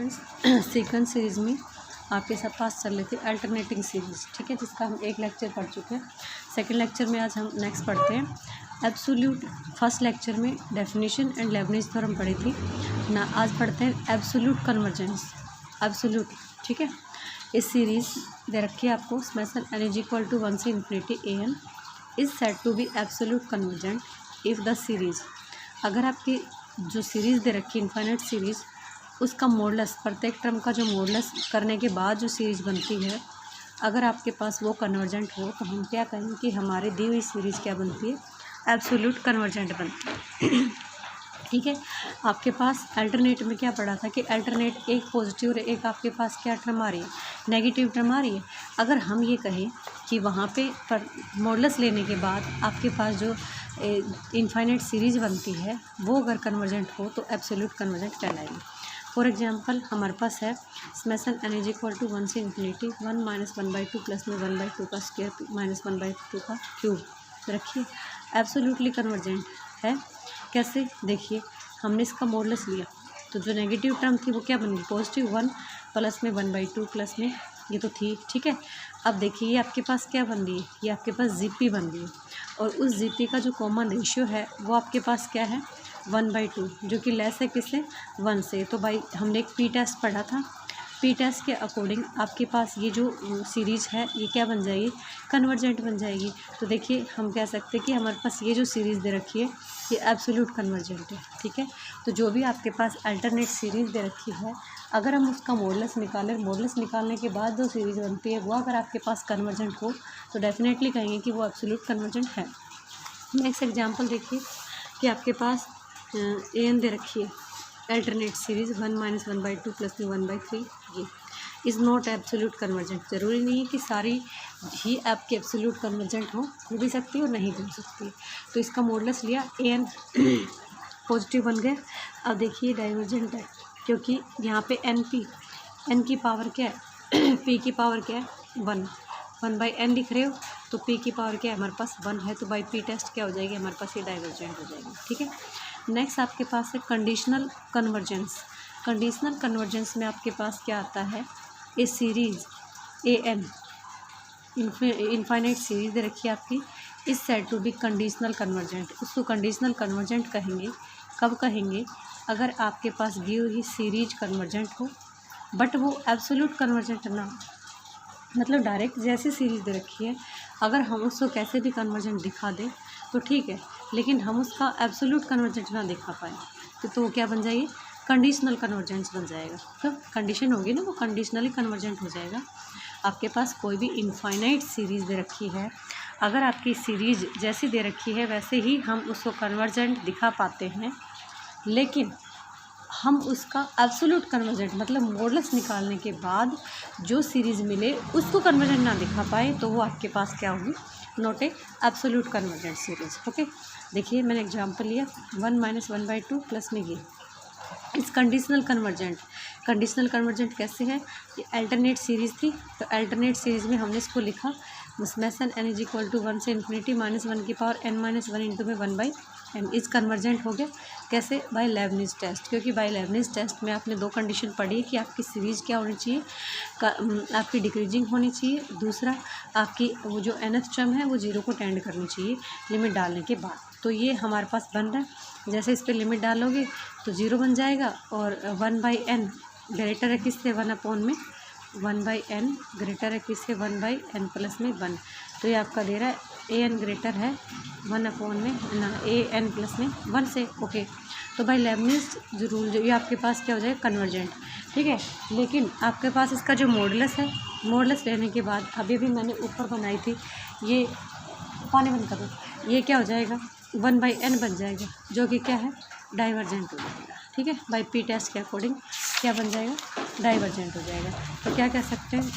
Students, sequence series में आपके साथ पास चल रही थी अल्टरनेटिंग सीरीज़, ठीक है, जिसका हम एक लेक्चर पढ़ चुके हैं। सेकंड लेक्चर में आज हम नेक्स्ट पढ़ते हैं एब्सोल्यूट। फर्स्ट लेक्चर में डेफिनेशन एंड लेबनिज़ थ्योरम पढ़ी थी ना, आज पढ़ते हैं एब्सोल्यूट कन्वर्जेंस। एब्सोल्यूट, ठीक है। इस सीरीज़ दे रखी है आपको, स्मेसन एनर्जी इक्वल टू 1 से infinity a n is said to be absolute convergent if the series, अगर आपकी जो सीरीज़ दे रखी है इनफाइनाइट सीरीज़, उसका मॉडुलस, प्रत्येक टर्म का जो मॉडुलस करने के बाद जो सीरीज़ बनती है, अगर आपके पास वो कन्वर्जेंट हो तो हम क्या कहेंगे कि हमारी दी हुई सीरीज़ क्या बनती है, एब्सोल्यूट कन्वर्जेंट बनती है। ठीक है। आपके पास अल्टरनेट में क्या पढ़ा था कि अल्टरनेट एक पॉजिटिव और एक आपके पास क्या टर्म आ रही है, नेगेटिव टर्म आ रही है। अगर हम ये कहें कि वहाँ पे पर मॉडुलस लेने के बाद आपके पास जो इनफाइनाइट सीरीज़ बनती है वो अगर कन्वर्जेंट हो तो एब्सोल्यूट कन्वर्जेंट कहलाएगी। फॉर एग्जांपल हमारे पास है स्मेसन एनर्जी इक्वल टू 1 से इन्फिनिटी 1 माइनस 1/2 प्लस में 1/2 का स्क्वायर माइनस 1/2 का क्यूब रखिए, एब्सोल्यूटली कन्वर्जेंट है। कैसे, देखिए, हमने इसका मॉडुलस लिया तो जो नेगेटिव टर्म थी वो क्या बन गई, पॉजिटिव 1 प्लस में 1/2 प्लस में ये तो थी, ठीक है। अब देखिए ये आपके पास क्या बन रही है, ये आपके पास जीपी बन रही है और उस जीपी का जो कॉमन रेशियो है वो आपके पास क्या है, 1/2, जो कि लेस है किससे, 1 से। तो भाई हमने एक पी टेस्ट पढ़ा था, पी टेस्ट के अकॉर्डिंग आपके पास ये जो सीरीज़ है ये क्या बन जाएगी, कन्वर्जेंट बन जाएगी। तो देखिए हम कह सकते हैं कि हमारे पास ये जो सीरीज़ दे रखी है ये एब्सोल्यूट कन्वर्जेंट है, ठीक है। तो जो भी आपके पास अल्टरनेट सीरीज़ दे रखी है, अगर हम उसका मॉडुलस निकालें, मॉडुलस निकालने के बाद जो सीरीज़ बनती है वो अगर आपके पास कन्वर्जेंट हो तो डेफिनेटली कहेंगे कि वो एब्सोल्यूट कन्वर्जेंट है। नेक्स्ट एग्जांपल देखिए कि आपके पास ए एन दे रखी है अल्टरनेट सीरीज़ 1 माइनस 1/2 प्लस में 1/3, ये इज़ नॉट एब्सोल्यूट कन्वर्जेंट। ज़रूरी नहीं है कि सारी ही आपकी एब्सोल्यूट कन्वर्जेंट हो भी सकती है और नहीं हो सकती। तो इसका मॉडुलस लिया, ए एन पॉजिटिव बन गया। अब देखिए डाइवर्जेंट है क्योंकि यहाँ पे एन की पावर क्या है पी की पावर क्या है 1/n लिख रहे हो तो पी की पावर क्या है हमारे पास 1 है, तो बाई पी टेस्ट क्या हो जाएगी हमारे पास, ये डाइवर्जेंट हो जाएगी, ठीक है। नेक्स्ट आपके पास है कंडीशनल कन्वर्जेंस। कंडीशनल कन्वर्जेंस में आपके पास क्या आता है, a series a n infinite series दे रखी है आपकी, is said to be conditional convergent. उसको कंडीशनल कन्वर्जेंट कहेंगे, कब कहेंगे, अगर आपके पास दी हुई सीरीज कन्वर्जेंट हो बट वो एब्सोल्यूट कन्वर्जेंट ना हो। मतलब डायरेक्ट जैसी सीरीज़ दे रखी है अगर हम उसको कैसे भी कन्वर्जेंट दिखा दें तो ठीक है, लेकिन हम उसका एब्सोल्यूट कन्वर्जेंट ना दिखा पाए तो वो क्या बन जाएगी, कंडीशनल कन्वर्जेंस बन जाएगा। तो कंडीशन होगी ना, वो कंडीशनली कन्वर्जेंट हो जाएगा। आपके पास कोई भी इनफाइनाइट सीरीज़ दे रखी है, अगर आपकी सीरीज़ जैसी दे रखी है वैसे ही हम उसको कन्वर्जेंट दिखा पाते हैं, लेकिन हम उसका एब्सोल्यूट कन्वर्जेंट मतलब मॉडुलस निकालने के बाद जो सीरीज़ मिले उसको कन्वर्जेंट ना दिखा पाए तो वो आपके पास क्या होगी, not a absolute convergent series. Okay, देखिए मैंने एग्जांपल लिया 1 माइनस 1/2 प्लस में ये इस कंडीशनल कन्वर्जेंट। कंडीशनल कन्वर्जेंट कैसे है, ये अल्टरनेट सीरीज़ थी तो अल्टरनेट सीरीज़ में हमने इसको लिखा स्मेसन एन इज इक्वल टू 1 से इन्फिनिटी माइनस 1 की पावर n माइनस 1 इंटू में 1/n इस कन्वर्जेंट हो गया। कैसे, बाय लेबनिज़ टेस्ट, क्योंकि बाय लेबनिज़ टेस्ट में आपने दो कंडीशन पढ़ी कि आपकी सीरीज़ क्या होनी चाहिए, आपकी डिक्रीजिंग होनी चाहिए, दूसरा आपकी वो जो nth टर्म है वो 0 को टेंड करनी चाहिए लिमिट डालने के बाद। तो ये हमारे पास बन रहा है, जैसे इस पर लिमिट डालोगे तो 0 बन जाएगा और 1/n ग्रेटर है किससे, 1/n में 1/n ग्रेटर है किससे, 1/n प्लस में 1। तो ये आपका दे रहा है ए एन ग्रेटर है 1/n में ना, ए एन प्लस में 1 से। ओके, तो भाई लेबनिज़ जो रूल जो ये आपके पास क्या हो जाएगा, कन्वर्जेंट, ठीक है। लेकिन आपके पास इसका जो मॉडुलस है, मॉडुलस लेने के बाद अभी भी मैंने ऊपर बनाई थी, ये पानी बंद कर दो, ये क्या हो जाएगा 1/n बन जाएगा, जो कि क्या है, डाइवर्जेंट हो जाएगा, ठीक है। बाई पी टेस्ट के अकॉर्डिंग क्या बन जाएगा, डाइवर्जेंट हो जाएगा। तो क्या कह सकते हैं,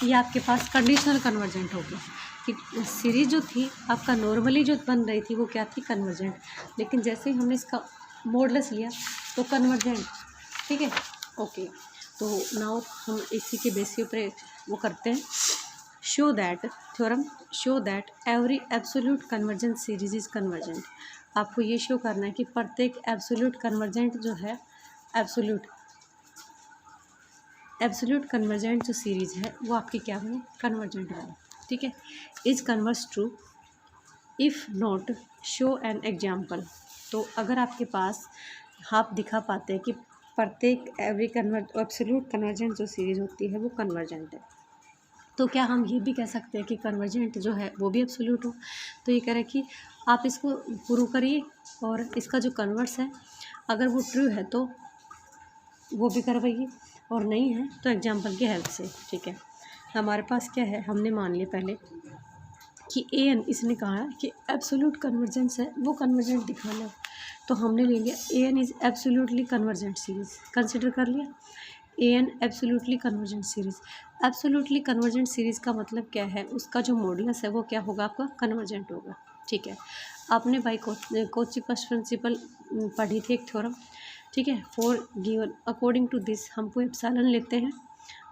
ये आपके पास कंडीशनल कन्वर्जेंट हो गया कि सीरीज जो थी आपका नॉर्मली जो बन रही थी वो क्या थी, कन्वर्जेंट, लेकिन जैसे ही हमने इसका मॉडुलस लिया तो कन्वर्जेंट, ठीक है। ओके, तो नाउ हम इसी के बेसिस पे वो करते हैं, show that theorem, show that every absolute convergent series is convergent. आपको ये शो करना है कि प्रत्येक एब्सोल्यूट कन्वर्जेंट जो है, एब्सोल्यूट एब्सोल्यूट कन्वर्जेंट जो सीरीज़ है वो आपकी क्या बने, कन्वर्जेंट बने, ठीक है। Is converse true if not show an example. तो अगर आपके पास आप दिखा पाते हैं कि प्रत्येक एवरी एब्सोल्यूट कन्वर्जेंट जो सीरीज़ होती है वो कन्वर्जेंट है, तो क्या हम ये भी कह सकते हैं कि कन्वर्जेंट जो है वो भी एब्सोल्यूट हो। तो ये कह रहा है कि आप इसको प्रूव करिए और इसका जो कन्वर्स है अगर वो ट्रू है तो वो भी करवाइए, और नहीं है तो एग्जाम्पल की हेल्प से, ठीक है। हमारे पास क्या है, हमने मान लिया पहले कि ए एन, इसने कहा है कि एब्सोल्यूट कन्वर्जेंस है वो कन्वर्जेंट दिखाना है, तो हमने ले लिया a n is absolutely convergent series, consider कर लिया a n absolutely convergent series. Absolutely convergent series का मतलब क्या है, उसका जो मॉडुलस है वो क्या होगा, आपका कन्वर्जेंट होगा, ठीक है। आपने बाई कोची फर्स्ट प्रिंसिपल पढ़ी थी एक थ्योरम, ठीक है। For given according to this हमको एप्सिलॉन लेते हैं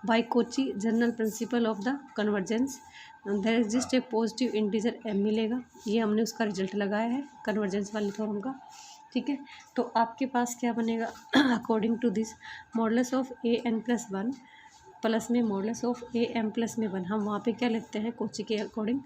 by Cauchy general principle of the convergence there exist a positive integer m मिलेगा, ये हमने उसका रिजल्ट लगाया है कन्वर्जेंस वाले थ्योरम का, ठीक है। तो आपके पास क्या बनेगा, according to this modulus of a n plus one plus में modulus of a m plus में वन, हम वहाँ पे क्या लिखते हैं कोची के according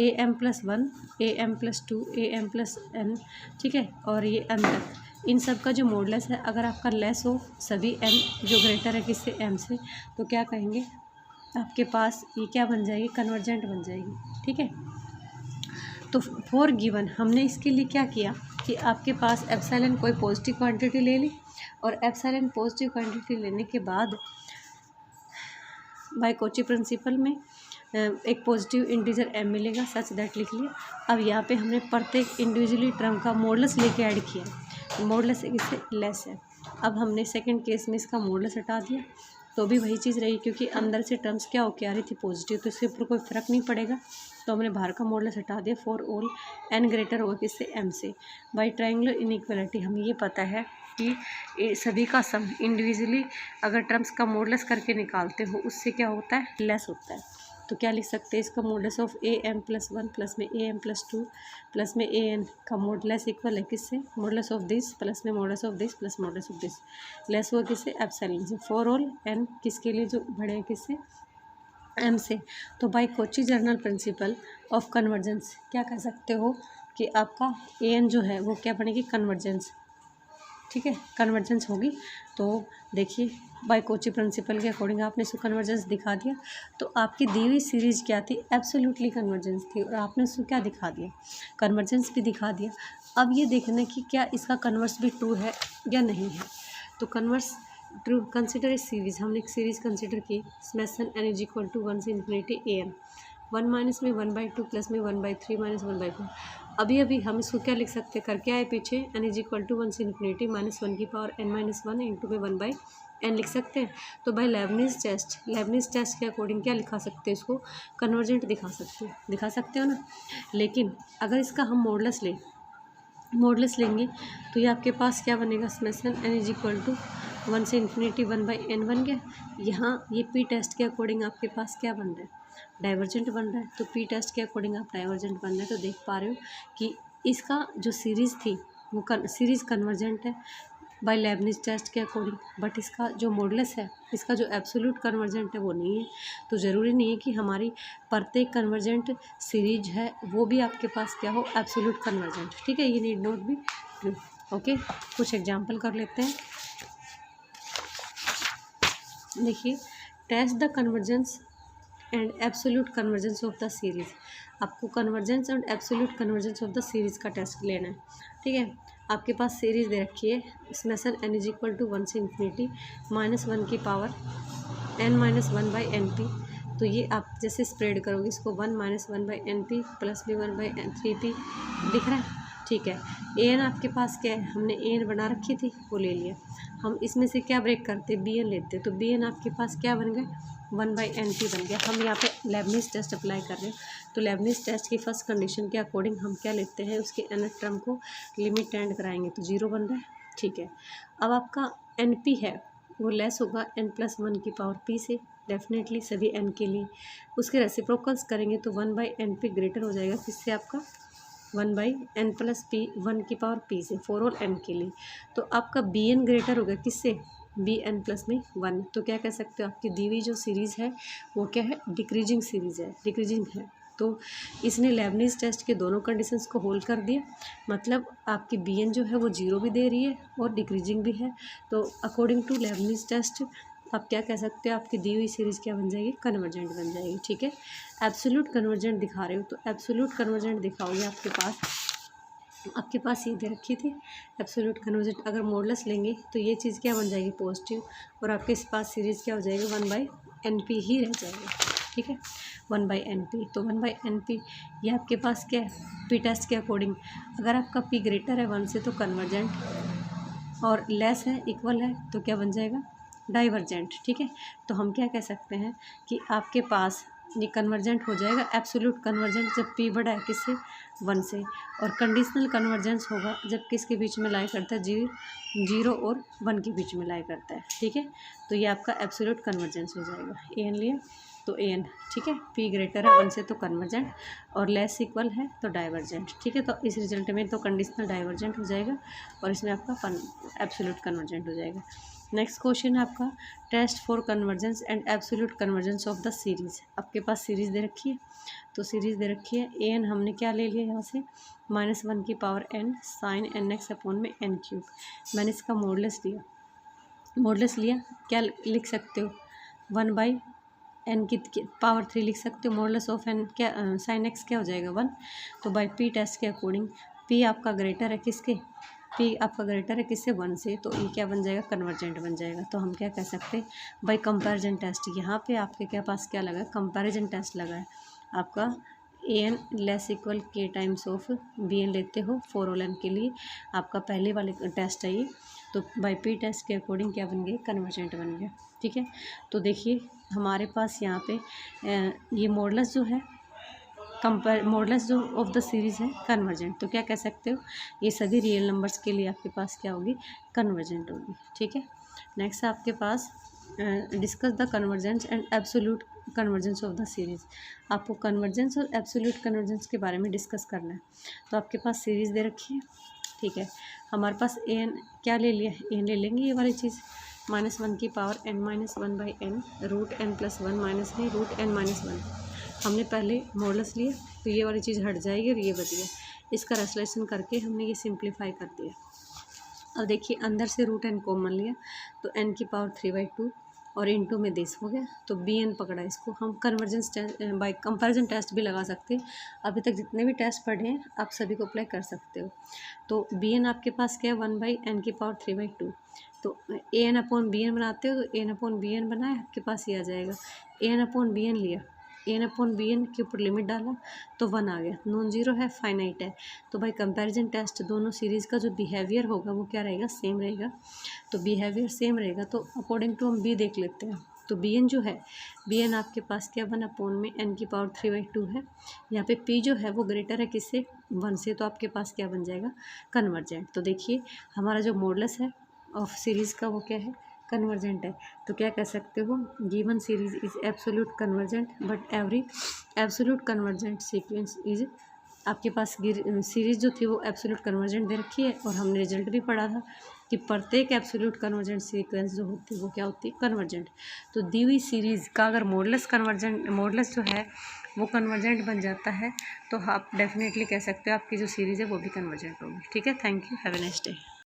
a m plus one, a m plus two, a m plus n, ठीक है, और ये एम तक, इन सब का जो मॉडुलस है अगर आपका लेस हो सभी एम जो ग्रेटर है किससे, एम से, तो क्या कहेंगे आपके पास ये क्या बन जाएगी, कन्वर्जेंट बन जाएगी, ठीक है। तो फॉर गिवन हमने इसके लिए क्या किया कि आपके पास एप्सिलॉन कोई पॉजिटिव क्वांटिटी ले ली, और एप्सिलॉन पॉजिटिव क्वांटिटी लेने के बाद बाय कोची प्रिंसिपल में एक पॉजिटिव इंटीजर एम मिलेगा, सच दैट लिख लिया। अब यहाँ पे हमने प्रत्येक इंडिविजुअली टर्म का मॉडुलस लेके ऐड किया, मॉडुलस इससे लेस है। अब हमने सेकंड केस में इसका मॉडुलस हटा दिया तो भी वही चीज़ रही, क्योंकि अंदर से टर्म्स क्या होके आ रही थी पॉजिटिव, तो इसके ऊपर कोई फ़र्क नहीं पड़ेगा, तो हमने बाहर का मॉडुलस हटा दिया। फॉर ऑल एन ग्रेटर होगा किससे, एम से। बाई ट्रायंगुलर इनइक्वालिटी हमें ये पता है कि सभी का सम इंडिविजुअली अगर टर्म्स का मॉडुलस करके निकालते हो उससे क्या होता है, लेस होता है। तो क्या लिख सकते हैं, इसका modulus of a m plus one plus में a m plus two plus में ए एन का मॉडुलस इक्वल है किससे, मॉडुलस ऑफ दिस प्लस में modulus of this plus modulus of this, less हुआ किससे, एप्सिलॉन से। फॉर ऑल एन किसके लिए जो बड़े हैं किससे, एम से। तो by Cauchy general principle of convergence क्या कह सकते हो कि आपका ए एन जो है वो क्या बनेगी, कन्वर्जेंस, ठीक है, कन्वर्जेंस होगी। तो देखिए बाय कोची प्रिंसिपल के अकॉर्डिंग आपने इसको कन्वर्जेंस दिखा दिया, तो आपकी दी हुई सीरीज क्या थी, एब्सोल्युटली कन्वर्जेंस थी, और आपने उसको क्या दिखा दिया, कन्वर्जेंस भी दिखा दिया। अब ये देखना कि क्या इसका कन्वर्स भी ट्रू है या नहीं है। तो converse true, consider a series, हमने एक सीरीज़ कंसिडर की, summation n is equal to one से infinity a n, one minus में वन बाई टू प्लस में one by three minus one by four. अभी अभी हम इसको क्या लिख सकते हैं, करके आए पीछे, n is equal to one से इन्फिनिटी माइनस वन की power n minus one into में वन बाई एन लिख सकते हैं। तो भाई लेबनिज़ टेस्ट के अकॉर्डिंग क्या लिखा सकते हैं, इसको कन्वर्जेंट दिखा सकते हो ना। लेकिन अगर इसका हम मॉडुलस लेंगे तो ये आपके पास क्या बनेगा, summation n is equal to one से इन्फिनिटी वन बाई एन बन गया। यहाँ ये पी टेस्ट के अकॉर्डिंग आपके पास क्या बन रहा है, डाइवर्जेंट बन रहा है। तो पी टेस्ट के अकॉर्डिंग आप डाइवर्जेंट बन रहे हैं, तो देख पा रहे हो कि इसका जो सीरीज़ थी वो सीरीज़ कन्वर्जेंट है बाय लेबनिज़ टेस्ट के अकॉर्डिंग, बट इसका जो मॉडुलस है, इसका जो एब्सोल्यूट कन्वर्जेंट है वो नहीं है। तो ज़रूरी नहीं है कि हमारी प्रत्येक कन्वर्जेंट सीरीज है वो भी आपके पास क्या हो, एब्सोल्यूट कन्वर्जेंट, ठीक है। ये नीड नोट भी ट्रू, ओके। कुछ एग्जाम्पल कर लेते हैं, देखिए, test the convergence and absolute convergence of the series. आपको convergence and absolute convergence of the series का टेस्ट लेना है, ठीक है। आपके पास सीरीज़ दे रखी है, summation n is equal to one से इन्फिनिटी माइनस वन की power n minus one by n p. तो ये आप जैसे स्प्रेड करोगे इसको, one minus one by n p plus में one by n three p, दिख रहा है, ठीक है। ए एन आपके पास क्या है, हमने ए एन बना रखी थी वो ले लिया। हम इसमें से क्या ब्रेक करते, बी एन लेते, तो बी एन आपके पास क्या बन गया, वन बाई एन पी बन गया। हम यहाँ पे लेबनिज़ टेस्ट अप्लाई कर रहे हैं, तो लेबनिज़ टेस्ट की फर्स्ट कंडीशन के अकॉर्डिंग हम क्या लेते हैं, उसके एन टर्म को लिमिट एंड कराएंगे तो जीरो बन रहा है, ठीक है। अब आपका एन पी है वो लेस होगा एन प्लस वन की पावर पी से, डेफिनेटली सभी एन के लिए। उसके रेसिप्रोकल्स करेंगे तो one by n p greater हो जाएगा किससे, आपका one by n plus p one की पावर पी से, फॉर ऑल एन के लिए। तो आपका बी एन ग्रेटर होगा किससे, बी एन प्लस में 1। तो क्या कह सकते हो, आपकी दी हुई जो सीरीज़ है वो क्या है, डिक्रीजिंग सीरीज़ है, डिक्रीजिंग है। तो इसने लेबनीज़ टेस्ट के दोनों कंडीशंस को होल्ड कर दिया, मतलब आपकी बी एन जो है वो 0 भी दे रही है और डिक्रीजिंग भी है। तो अकॉर्डिंग टू लेबनीज़ टेस्ट आप क्या कह सकते हो, आपकी दी हुई सीरीज़ क्या बन जाएगी, कन्वर्जेंट बन जाएगी। ठीक है, एब्सोल्यूट कन्वर्जेंट दिखा रहे हो, तो एब्सोल्यूट कन्वर्जेंट दिखाओगे आपके पास ये दे रखी थी एब्सोल्यूट कन्वर्जेंट। अगर मॉडुलस लेंगे तो ये चीज़ क्या बन जाएगी, पॉजिटिव, और आपके पास सीरीज़ क्या हो जाएगी, 1/NP ही रह जाएगा। ठीक है, 1/NP। तो 1/NP ये आपके पास क्या है, पी टेस्ट के अकॉर्डिंग अगर आपका पी ग्रेटर है 1 से तो कन्वर्जेंट, और लेस है, इक्वल है तो क्या बन जाएगा, डाइवर्जेंट। ठीक है, तो हम क्या कह सकते हैं कि आपके पास ये कन्वर्जेंट हो जाएगा, एब्सोल्यूट कन्वर्जेंट जब पी बड़ा है किससे, 1 से, और कंडीशनल कन्वर्जेंस होगा जब किसके बीच में लाई करता है, 0 और 1 के बीच में लाई करता है। ठीक है, तो ये आपका एब्सोल्यूट कन्वर्जेंस हो जाएगा। एन लिया तो एन, ठीक है, पी ग्रेटर है 1 से तो कन्वर्जेंट, और लेस इक्वल है तो डाइवर्जेंट। ठीक है, तो इस रिजल्ट में तो कंडीशनल डाइवर्जेंट हो जाएगा और इसमें आपका एब्सोल्यूट कन्वर्जेंट हो जाएगा। नेक्स्ट क्वेश्चन है आपका, test for convergence and absolute convergence of the series. आपके पास सीरीज़ दे रखी है, तो सीरीज़ दे रखी है एन, हमने क्या ले लिया यहाँ से, -1 की power n sine nx upon में n³। मैंने इसका मॉडुलस लिया, क्या लिख सकते हो, 1/n की पावर 3 लिख सकते हो। मॉडुलस ऑफ n क्या, साइन x क्या हो जाएगा, 1। तो बाई पी टेस्ट के अकॉर्डिंग पी आपका ग्रेटर है किसके, पी आपका ग्रेटर है किससे, 1 से, तो ये क्या बन जाएगा, कन्वर्जेंट बन जाएगा। तो हम क्या कह सकते हैं, बाई कंपैरिजन टेस्ट, यहाँ पे आपके क्या पास क्या लगा है, कंपैरिजन टेस्ट लगा है आपका, एन लेस इक्वल के टाइम्स ऑफ बी एन लेते हो फॉर ऑल एन के लिए, आपका पहले वाले टेस्ट है ये। तो बाई पी टेस्ट के अकॉर्डिंग क्या बन गया, कन्वर्जेंट बन गया। ठीक है, तो देखिए हमारे पास यहाँ पे ये मॉडुलस जो है, मॉडुलस जो ऑफ द सीरीज़ है कन्वर्जेंट, तो क्या कह सकते हो, ये सभी रियल नंबर्स के लिए आपके पास क्या होगी, कन्वर्जेंट होगी। ठीक है, नेक्स्ट आपके पास discuss the convergence and absolute convergence of the series. आपको कन्वर्जेंस और एब्सोल्यूट कन्वर्जेंस के बारे में डिस्कस करना है। तो आपके पास सीरीज़ दे रखी है, ठीक है, हमारे पास एन क्या ले लिया, एन ले लेंगे ये वाली चीज़, -1 की पावर n-1/n √n+1 माइनस नहीं √n-1। हमने पहले मॉडुलस लिया तो ये वाली चीज़ हट जाएगी और ये बच गया, इसका रेसलेशन करके हमने ये सिंप्लीफाई कर दिया। अब देखिए अंदर से √n कॉमन लिया तो n की पावर 3/2 और इनटू में दिस हो गया, तो बी एन पकड़ा, इसको हम convergence test by comparison test भी लगा सकते हैं। अभी तक जितने भी टेस्ट पढ़े हैं आप सभी को अप्लाई कर सकते हो। तो बी एन आपके पास क्या है, 1/n की पावर 3/2, तो A N upon B N बनाते हो तो A N upon B N बनाए, आपके पास ये आ जाएगा, A N upon B N लिया, a N upon B N के ऊपर लिमिट डाला तो 1 आ गया, नॉन जीरो है, फाइनाइट है। तो भाई कंपैरिजन टेस्ट दोनों सीरीज़ का जो बिहेवियर होगा वो क्या रहेगा, सेम रहेगा। तो बिहेवियर सेम रहेगा तो अकॉर्डिंग टू हम बी देख लेते हैं। तो बी एन जो है, बी एन आपके पास क्या 1 अपॉन में n की पावर 3/2 है। यहाँ पे पी जो है वो ग्रेटर है किससे, 1 से, तो आपके पास क्या बन जाएगा, कन्वर्जेंट। तो देखिए हमारा जो मॉडुलस है ऑफ सीरीज़ का वो क्या है, कन्वर्जेंट है। तो क्या कह सकते हो, given series is absolute convergent but every absolute convergent sequence is, आपके पास सीरीज़ जो थी वो एब्सोल्यूट कन्वर्जेंट दे रखी है, और हमने रिजल्ट भी पढ़ा था कि प्रत्येक एब्सोल्यूट कन्वर्जेंट सीक्वेंस जो होती है वो क्या होती है, कन्वर्जेंट। तो दी हुई सीरीज़ का अगर मॉडुलस जो है वो कन्वर्जेंट बन जाता है तो आप डेफिनेटली कह सकते हो आपकी जो सीरीज़ है वो भी कन्वर्जेंट होगी। ठीक है, thank you, have a nice day.